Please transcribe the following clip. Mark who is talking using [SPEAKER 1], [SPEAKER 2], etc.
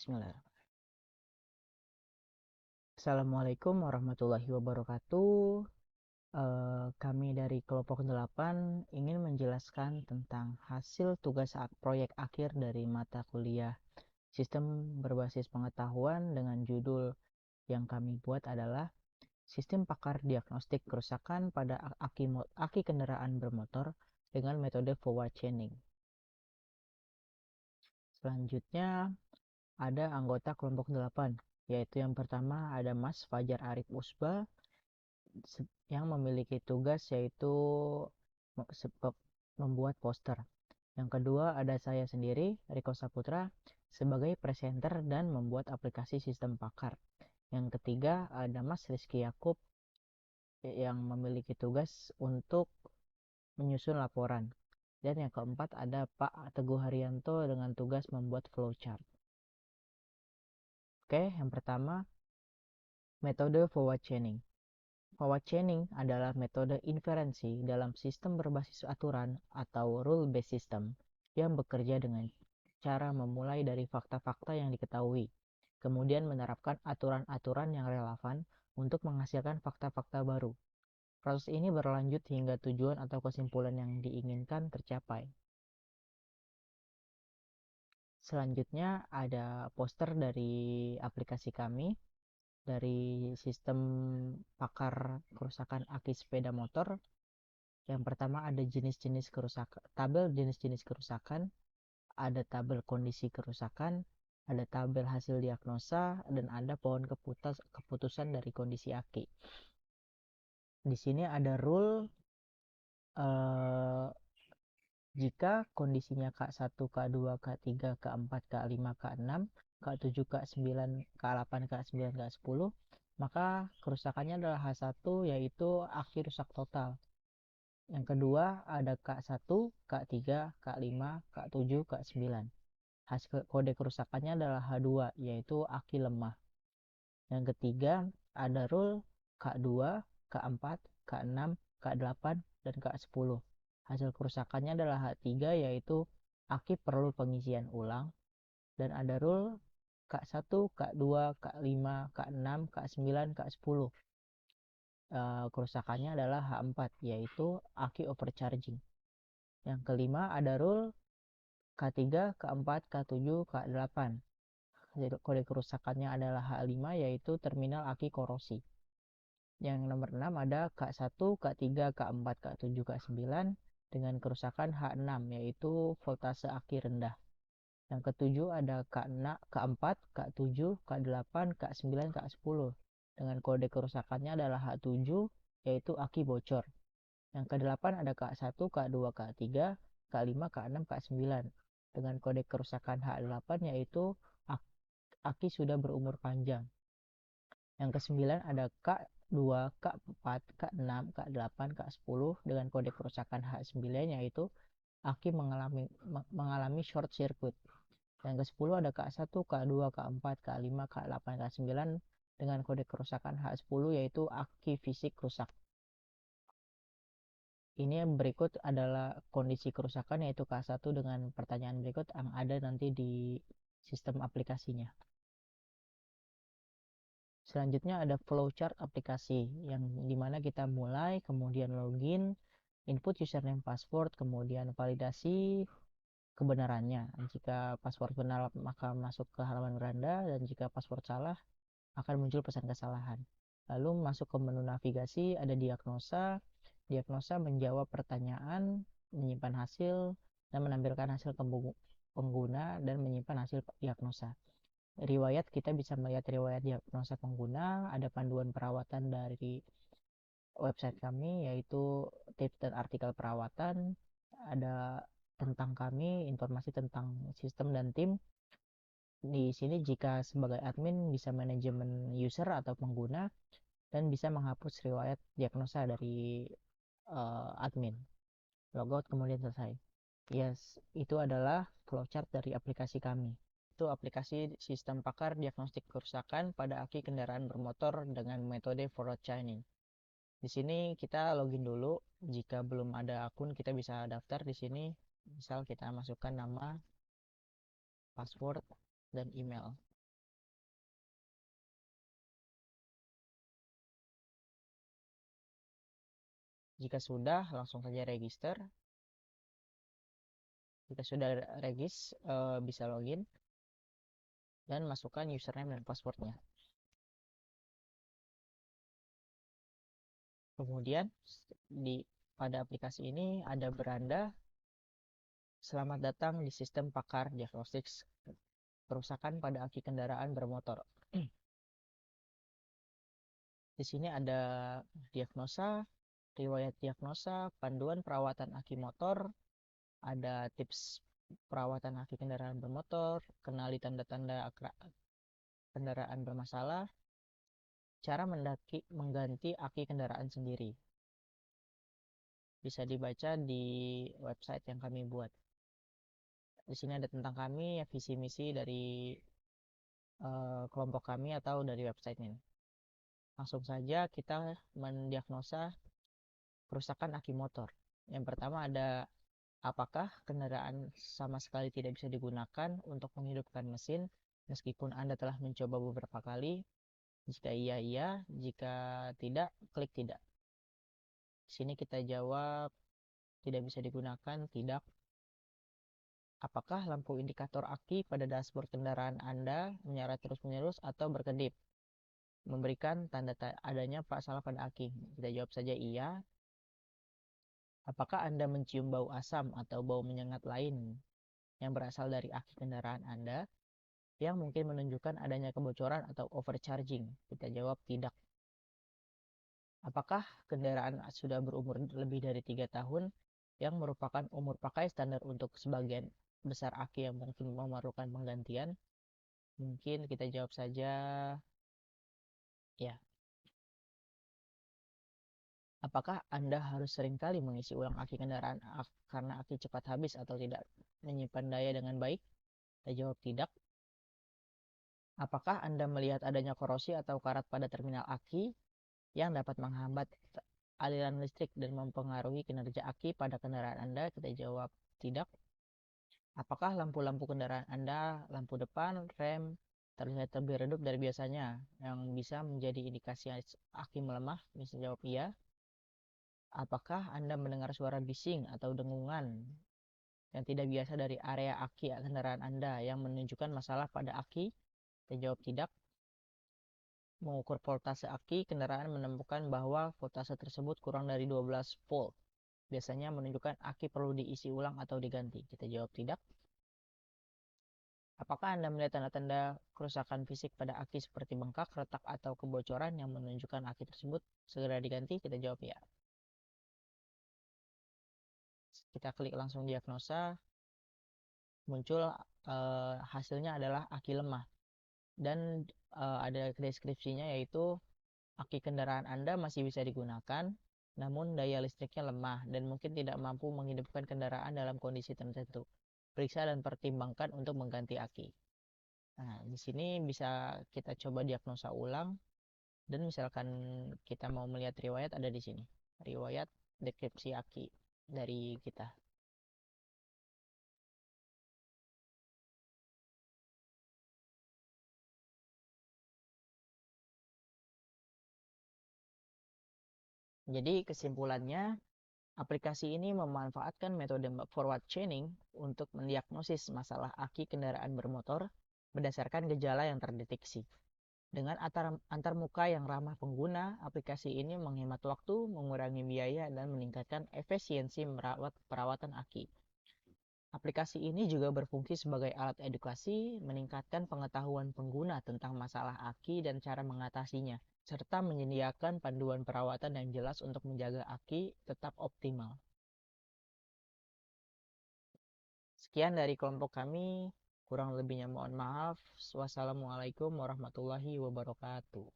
[SPEAKER 1] Bismillah. Assalamualaikum warahmatullahi wabarakatuh. Kami dari kelompok 8 ingin menjelaskan tentang hasil tugas proyek akhir dari mata kuliah Sistem Berbasis Pengetahuan dengan judul yang kami buat adalah Sistem Pakar Diagnostik Kerusakan pada aki kendaraan bermotor dengan metode forward chaining. Selanjutnya ada anggota kelompok 8, yaitu yang pertama ada Mas Fajar Arif Usba yang memiliki tugas yaitu membuat poster. Yang kedua ada saya sendiri, Riko Saputra, sebagai presenter dan membuat aplikasi sistem pakar. Yang ketiga ada Mas Rizky Yakub yang memiliki tugas untuk menyusun laporan. Dan yang keempat ada Pak Teguh Haryanto dengan tugas membuat flowchart. Oke, yang pertama metode forward chaining. Forward chaining adalah metode inferensi dalam sistem berbasis aturan atau rule-based system yang bekerja dengan cara memulai dari fakta-fakta yang diketahui, kemudian menerapkan aturan-aturan yang relevan untuk menghasilkan fakta-fakta baru. Proses ini berlanjut hingga tujuan atau kesimpulan yang diinginkan tercapai. Selanjutnya ada poster dari aplikasi kami, dari sistem pakar kerusakan aki sepeda motor. Yang pertama ada jenis-jenis kerusakan, tabel jenis-jenis kerusakan, ada tabel kondisi kerusakan, ada tabel hasil diagnosa, dan ada pohon keputusan dari kondisi aki. Di sini ada rule jika kondisinya K1, K2, K3, K4, K5, K6, K7, K9, K8, K9, K10, maka kerusakannya adalah H1 yaitu aki rusak total. Yang kedua ada K1, K3, K5, K7, K9. Hasil kode kerusakannya adalah H2 yaitu aki lemah. Yang ketiga ada rule K2, K4, K6, K8, dan K10. Hasil kerusakannya adalah H3 yaitu aki perlu pengisian ulang. Dan ada rule K1, K2, K5, K6, K9, K10. Kerusakannya adalah H4 yaitu aki overcharging. Yang kelima ada rule K3, K4, K7, K8. Kode kerusakannya adalah H5 yaitu terminal aki korosi. Yang nomor 6 ada K1, K3, K4, K7, K9 dengan kerusakan H6 yaitu voltase aki rendah. Yang ketujuh ada K6, K4, K7, K8, K9, K10 dengan kode kerusakannya adalah H7 yaitu aki bocor. Yang ke-8 ada K1, K2, K3, K5, K6, K9 dengan kode kerusakan H8 yaitu aki sudah berumur panjang. Yang ke-9 ada K2, K4, K6, K8, K10 dengan kode kerusakan H9 yaitu aki mengalami short circuit. Yang ke-10 ada K1, K2, K4, K5, K8, K9 dengan kode kerusakan H10 yaitu aki fisik rusak. Ini yang berikut adalah kondisi kerusakan yaitu K1 dengan pertanyaan berikut yang ada nanti di sistem aplikasinya. Selanjutnya ada flowchart aplikasi yang dimana kita mulai, kemudian login, input username password, kemudian validasi kebenarannya. Jika password benar maka masuk ke halaman beranda dan jika password salah akan muncul pesan kesalahan. Lalu masuk ke menu navigasi ada diagnosa. Diagnosa menjawab pertanyaan, menyimpan hasil, dan menampilkan hasil pengguna dan menyimpan hasil diagnosa. Riwayat kita bisa melihat riwayat diagnosa pengguna, ada panduan perawatan dari website kami yaitu tips dan artikel perawatan, ada tentang kami, informasi tentang sistem dan tim. Di sini jika sebagai admin bisa manajemen user atau pengguna dan bisa menghapus riwayat diagnosa dari admin. Logout kemudian selesai. Yes, itu adalah flowchart dari aplikasi kami. Itu aplikasi sistem pakar diagnostik kerusakan pada aki kendaraan bermotor dengan metode forward chaining. Di sini kita login dulu. Jika belum ada akun, kita bisa daftar di sini. Misal kita masukkan nama, password, dan email. Jika sudah, langsung saja register. Jika sudah regis, bisa login dan masukkan username dan passwordnya. Kemudian pada aplikasi ini ada beranda selamat datang di sistem pakar diagnostik kerusakan pada aki kendaraan bermotor. Di sini ada diagnosa, riwayat diagnosa, panduan perawatan aki motor, ada tips perawatan aki kendaraan bermotor, kenali tanda-tanda kendaraan bermasalah, cara mengganti aki kendaraan sendiri. Bisa dibaca di website yang kami buat. Di sini ada tentang kami, visi misi dari kelompok kami atau dari website ini. Langsung saja kita mendiagnosa kerusakan aki motor. Yang pertama ada, apakah kendaraan sama sekali tidak bisa digunakan untuk menghidupkan mesin meskipun Anda telah mencoba beberapa kali? Jika iya, iya. Jika tidak, klik tidak. Di sini kita jawab tidak bisa digunakan, tidak. Apakah lampu indikator aki pada dashboard kendaraan Anda menyala terus-menerus atau berkedip, memberikan tanda adanya masalah pada aki? Kita jawab saja iya. Apakah Anda mencium bau asam atau bau menyengat lain yang berasal dari aki kendaraan Anda yang mungkin menunjukkan adanya kebocoran atau overcharging? Kita jawab tidak. Apakah kendaraan sudah berumur lebih dari 3 tahun yang merupakan umur pakai standar untuk sebagian besar aki yang mungkin memerlukan penggantian? Mungkin kita jawab saja ya. Apakah Anda harus seringkali mengisi ulang aki kendaraan karena aki cepat habis atau tidak menyimpan daya dengan baik? Kita jawab tidak. Apakah Anda melihat adanya korosi atau karat pada terminal aki yang dapat menghambat aliran listrik dan mempengaruhi kinerja aki pada kendaraan Anda? Kita jawab tidak. Apakah lampu-lampu kendaraan Anda, lampu depan, rem, terlihat lebih redup dari biasanya, yang bisa menjadi indikasi aki melemah? Bisa jawab iya. Apakah Anda mendengar suara bising atau dengungan yang tidak biasa dari area aki kendaraan Anda yang menunjukkan masalah pada aki? Kita jawab tidak. Mengukur voltase aki kendaraan menemukan bahwa voltase tersebut kurang dari 12 volt. Biasanya menunjukkan aki perlu diisi ulang atau diganti. Kita jawab tidak. Apakah Anda melihat tanda-tanda kerusakan fisik pada aki seperti bengkak, retak, atau kebocoran yang menunjukkan aki tersebut segera diganti? Kita jawab ya. Kita klik langsung diagnosa. Muncul hasilnya adalah aki lemah. Dan ada deskripsinya yaitu aki kendaraan Anda masih bisa digunakan, namun daya listriknya lemah dan mungkin tidak mampu menghidupkan kendaraan dalam kondisi tertentu. Periksa dan pertimbangkan untuk mengganti aki. Nah, di sini bisa kita coba diagnosa ulang, dan misalkan kita mau melihat riwayat, ada di sini. Riwayat deskripsi aki dari kita. Jadi kesimpulannya, aplikasi ini memanfaatkan metode forward chaining untuk mendiagnosis masalah aki kendaraan bermotor berdasarkan gejala yang terdeteksi. Dengan antarmuka yang ramah pengguna, aplikasi ini menghemat waktu, mengurangi biaya, dan meningkatkan efisiensi perawatan aki. Aplikasi ini juga berfungsi sebagai alat edukasi, meningkatkan pengetahuan pengguna tentang masalah aki dan cara mengatasinya, serta menyediakan panduan perawatan yang jelas untuk menjaga aki tetap optimal. Sekian dari kelompok kami, kurang lebihnya mohon maaf. Wassalamualaikum warahmatullahi wabarakatuh.